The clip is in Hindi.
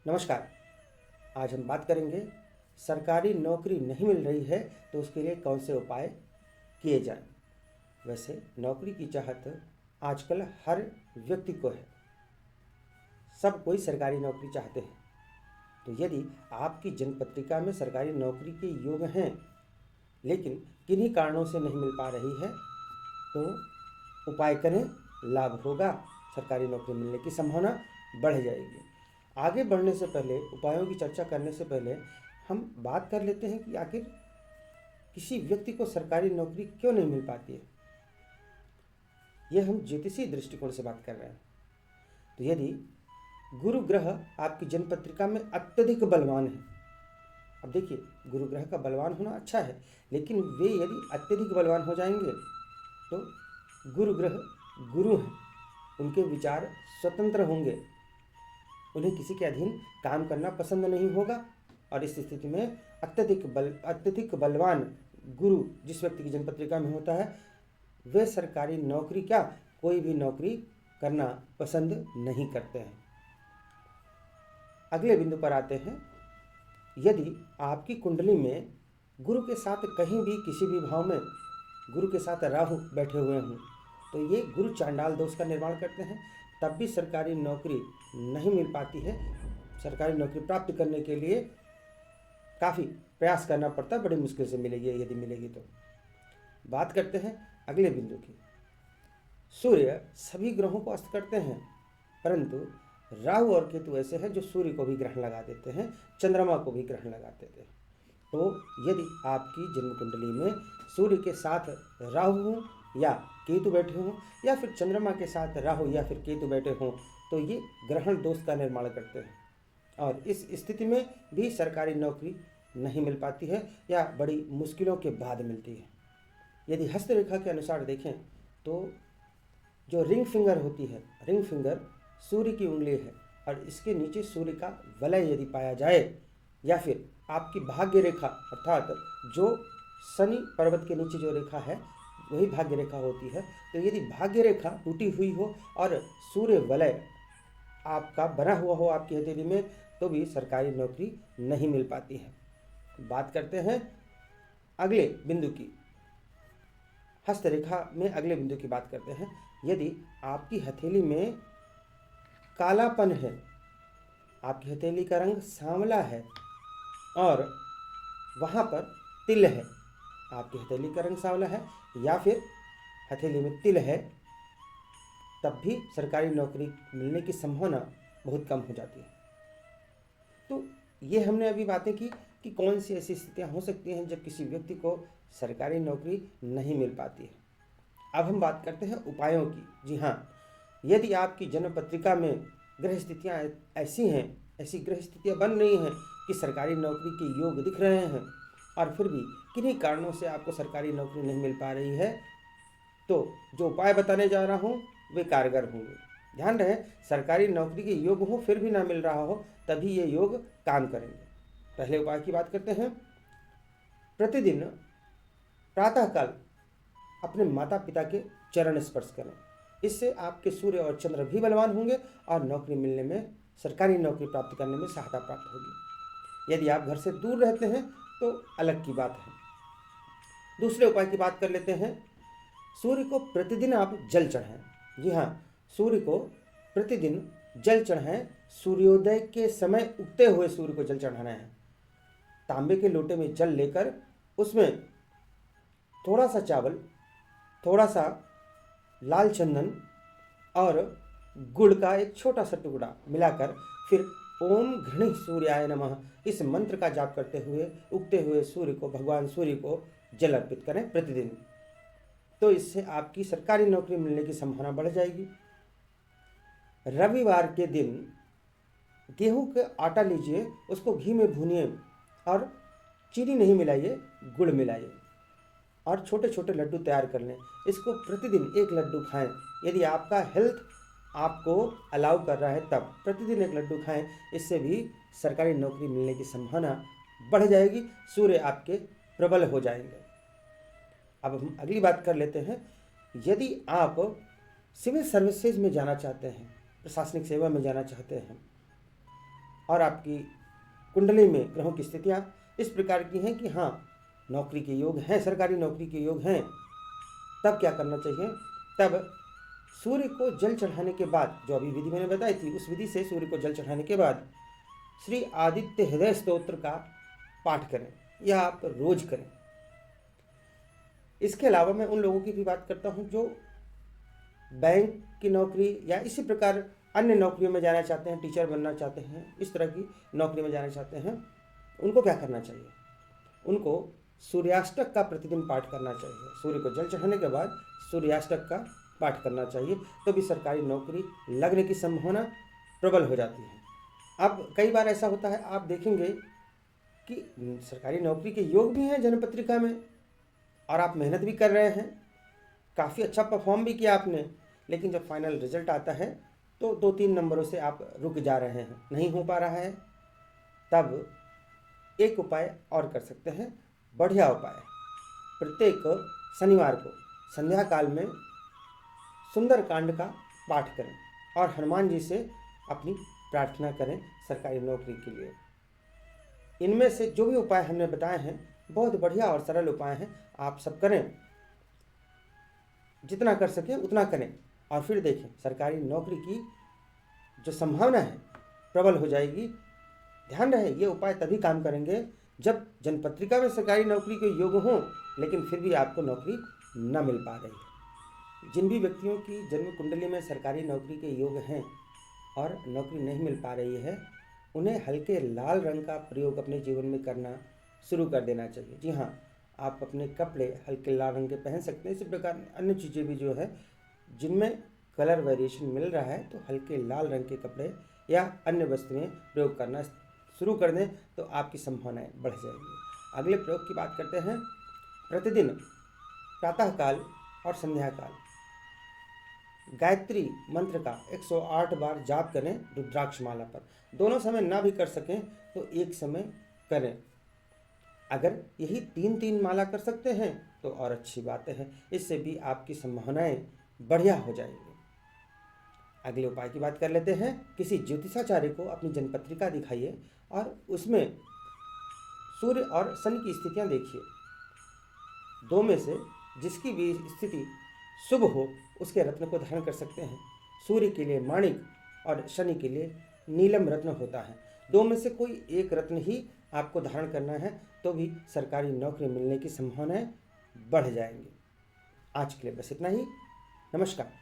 नमस्कार। आज हम बात करेंगे सरकारी नौकरी नहीं मिल रही है तो उसके लिए कौन से उपाय किए जाएं। वैसे नौकरी की चाहत आजकल हर व्यक्ति को है। सब कोई सरकारी नौकरी चाहते हैं। तो यदि आपकी जनपत्रिका में सरकारी नौकरी के योग हैं लेकिन किन्हीं कारणों से नहीं मिल पा रही है तो उपाय करें, लाभ होगा, सरकारी नौकरी मिलने की संभावना बढ़ जाएगी। आगे बढ़ने से पहले, उपायों की चर्चा करने से पहले हम बात कर लेते हैं कि आखिर किसी व्यक्ति को सरकारी नौकरी क्यों नहीं मिल पाती है। यह हम ज्योतिषीय दृष्टिकोण से बात कर रहे हैं। तो यदि गुरु ग्रह आपकी जनपत्रिका में अत्यधिक बलवान है, अब देखिए गुरु ग्रह का बलवान होना अच्छा है, लेकिन वे यदि अत्यधिक बलवान हो जाएंगे तो गुरु ग्रह गुरु हैं, उनके विचार स्वतंत्र होंगे, उन्हें किसी के अधीन काम करना पसंद नहीं होगा। और इस स्थिति में अत्यधिक बलवान गुरु जिस व्यक्ति की जनपत्रिका में होता है वे सरकारी नौकरी क्या कोई भी नौकरी करना पसंद नहीं करते हैं। अगले बिंदु पर आते हैं। यदि आपकी कुंडली में गुरु के साथ कहीं भी किसी भी भाव में गुरु के साथ राहु बैठे हुए हों तो ये गुरु चांडाल दोष का निर्माण करते हैं, तब भी सरकारी नौकरी नहीं मिल पाती है। सरकारी नौकरी प्राप्त करने के लिए काफ़ी प्रयास करना पड़ता है, बड़ी मुश्किल से मिलेगी, यदि मिलेगी तो। बात करते हैं अगले बिंदु की। सूर्य सभी ग्रहों को अस्त करते हैं, परंतु राहु और केतु ऐसे हैं जो सूर्य को भी ग्रहण लगा देते हैं, चंद्रमा को भी ग्रहण लगा देते हैं। तो यदि आपकी जन्म कुंडली में सूर्य के साथ राहु हो या केतु बैठे हों या फिर चंद्रमा के साथ राहु या फिर केतु बैठे हों तो ये ग्रहण दोष का निर्माण करते हैं और इस स्थिति में भी सरकारी नौकरी नहीं मिल पाती है या बड़ी मुश्किलों के बाद मिलती है। यदि हस्तरेखा के अनुसार देखें तो जो रिंग फिंगर होती है, रिंग फिंगर सूर्य की उंगली है और इसके नीचे सूर्य का वलय यदि पाया जाए या फिर आपकी भाग्य रेखा अर्थात जो शनि पर्वत के नीचे जो रेखा है वही भाग्य रेखा होती है, तो यदि भाग्य रेखा टूटी हुई हो और सूर्य वलय आपका बना हुआ हो आपकी हथेली में तो भी सरकारी नौकरी नहीं मिल पाती है। बात करते हैं अगले बिंदु की। हस्तरेखा में अगले बिंदु की बात करते हैं। यदि आपकी हथेली में कालापन है, आपकी हथेली का रंग सांवला है और वहाँ पर तिल है, आपकी हथेली का रंग सांवला है या फिर हथेली में तिल है, तब भी सरकारी नौकरी मिलने की संभावना बहुत कम हो जाती है। तो ये हमने अभी बातें की कि कौन सी ऐसी स्थितियाँ हो सकती हैं जब किसी व्यक्ति को सरकारी नौकरी नहीं मिल पाती है। अब हम बात करते हैं उपायों की। जी हाँ, यदि आपकी जन्म पत्रिका में ग्रह स्थितियाँ ऐसी हैं, ऐसी ग्रह स्थितियाँ बन रही हैं कि सरकारी नौकरी के योग दिख रहे हैं और फिर भी किन्हीं कारणों से आपको सरकारी नौकरी नहीं मिल पा रही है तो जो उपाय बताने जा रहा हूँ वे कारगर होंगे। ध्यान रहे, सरकारी नौकरी के योग हो फिर भी ना मिल रहा हो तभी ये योग काम करेंगे। पहले उपाय की बात करते हैं। प्रतिदिन प्रातःकाल अपने माता पिता के चरण स्पर्श करें, इससे आपके सूर्य और चंद्र भी बलवान होंगे और नौकरी मिलने में, सरकारी नौकरी प्राप्त करने में सहायता प्राप्त होगी। यदि आप घर से दूर रहते हैं तो अलग की बात है। दूसरे उपाय की बात कर लेते हैं। सूर्य को प्रतिदिन आप जल चढ़ाएं। जी हाँ, सूर्य को प्रतिदिन जल चढ़ाएं। सूर्योदय के समय उगते हुए सूर्य को जल चढ़ाना है। तांबे के लोटे में जल लेकर उसमें थोड़ा सा चावल, थोड़ा सा लाल चंदन और गुड़ का एक छोटा सा टुकड़ा मिलाकर फिर ओम घृणी सूर्याय नमः इस मंत्र का जाप करते हुए उगते हुए सूर्य को, भगवान सूर्य को जल अर्पित करें प्रतिदिन। तो इससे आपकी सरकारी नौकरी मिलने की संभावना बढ़ जाएगी। रविवार के दिन गेहूं का आटा लीजिए, उसको घी में भूनिए और चीनी नहीं मिलाइए, गुड़ मिलाइए और छोटे छोटे लड्डू तैयार कर लें। इसको प्रतिदिन एक लड्डू खाएं। यदि आपका हेल्थ आपको अलाउ कर रहा है तब प्रतिदिन एक लड्डू खाएं, इससे भी सरकारी नौकरी मिलने की संभावना बढ़ जाएगी, सूर्य आपके प्रबल हो जाएंगे। अब हम अगली बात कर लेते हैं। यदि आप सिविल सर्विसेज में जाना चाहते हैं, प्रशासनिक सेवा में जाना चाहते हैं और आपकी कुंडली में ग्रहों की स्थितियाँ इस प्रकार की हैं कि हाँ, नौकरी के योग हैं, सरकारी नौकरी के योग हैं, तब क्या करना चाहिए? तब सूर्य को जल चढ़ाने के बाद, जो अभी विधि मैंने बताई थी, उस विधि से सूर्य को जल चढ़ाने के बाद श्री आदित्य हृदय स्तोत्र का पाठ करें, यह आप रोज करें। इसके अलावा मैं उन लोगों की भी बात करता हूँ जो बैंक की नौकरी या इसी प्रकार अन्य नौकरियों में जाना चाहते हैं, टीचर बनना चाहते हैं, इस तरह की नौकरी में जाना चाहते हैं। उनको क्या करना चाहिए? उनको सूर्याष्टक का प्रतिदिन पाठ करना चाहिए। सूर्य को जल चढ़ाने के बाद सूर्याष्टक का पाठ करना चाहिए, तो भी सरकारी नौकरी लगने की संभावना प्रबल हो जाती है। अब कई बार ऐसा होता है, आप देखेंगे कि सरकारी नौकरी के योग भी हैं जन्म पत्रिका में, और आप मेहनत भी कर रहे हैं, काफ़ी अच्छा परफॉर्म भी किया आपने, लेकिन जब फाइनल रिजल्ट आता है तो 2-3 नंबरों से आप रुक जा रहे हैं, नहीं हो पा रहा है। तब एक उपाय और कर सकते हैं, बढ़िया उपाय। प्रत्येक शनिवार को संध्या काल में सुंदर कांड का पाठ करें और हनुमान जी से अपनी प्रार्थना करें सरकारी नौकरी के लिए। इनमें से जो भी उपाय हमने बताए हैं बहुत बढ़िया और सरल उपाय हैं, आप सब करें, जितना कर सकें उतना करें, और फिर देखें सरकारी नौकरी की जो संभावना है प्रबल हो जाएगी। ध्यान रहे, ये उपाय तभी काम करेंगे जब जनपत्रिका में सरकारी नौकरी के योग हों, लेकिन फिर भी आपको नौकरी न मिल पा रही है। जिन भी व्यक्तियों की जन्म कुंडली में सरकारी नौकरी के योग हैं और नौकरी नहीं मिल पा रही है, उन्हें हल्के लाल रंग का प्रयोग अपने जीवन में करना शुरू कर देना चाहिए। जी हाँ, आप अपने कपड़े हल्के लाल रंग के पहन सकते हैं। इसी प्रकार अन्य चीज़ें भी जो है जिनमें कलर वेरिएशन मिल रहा है, तो हल्के लाल रंग के कपड़े या अन्य वस्तुएं प्रयोग करना शुरू कर दें तो आपकी संभावनाएं बढ़ जाएंगी। अगले प्रयोग की बात करते हैं। प्रतिदिन प्रातःकाल और संध्याकाल गायत्री मंत्र का 108 बार जाप करें रुद्राक्ष माला पर। दोनों समय ना भी कर सकें तो एक समय करें। अगर यही 3-3 माला कर सकते हैं तो और अच्छी बात है, इससे भी आपकी संभावनाएं बढ़िया हो जाएंगी। अगले उपाय की बात कर लेते हैं। किसी ज्योतिषाचार्य को अपनी जन्मपत्रिका दिखाइए और उसमें सूर्य और शनि की स्थितियां देखिए। दो में से जिसकी भी स्थिति शुभ हो उसके रत्न को धारण कर सकते हैं। सूर्य के लिए माणिक और शनि के लिए नीलम रत्न होता है। दो में से कोई एक रत्न ही आपको धारण करना है, तो भी सरकारी नौकरी मिलने की संभावनाएं बढ़ जाएंगी। आज के लिए बस इतना ही। नमस्कार।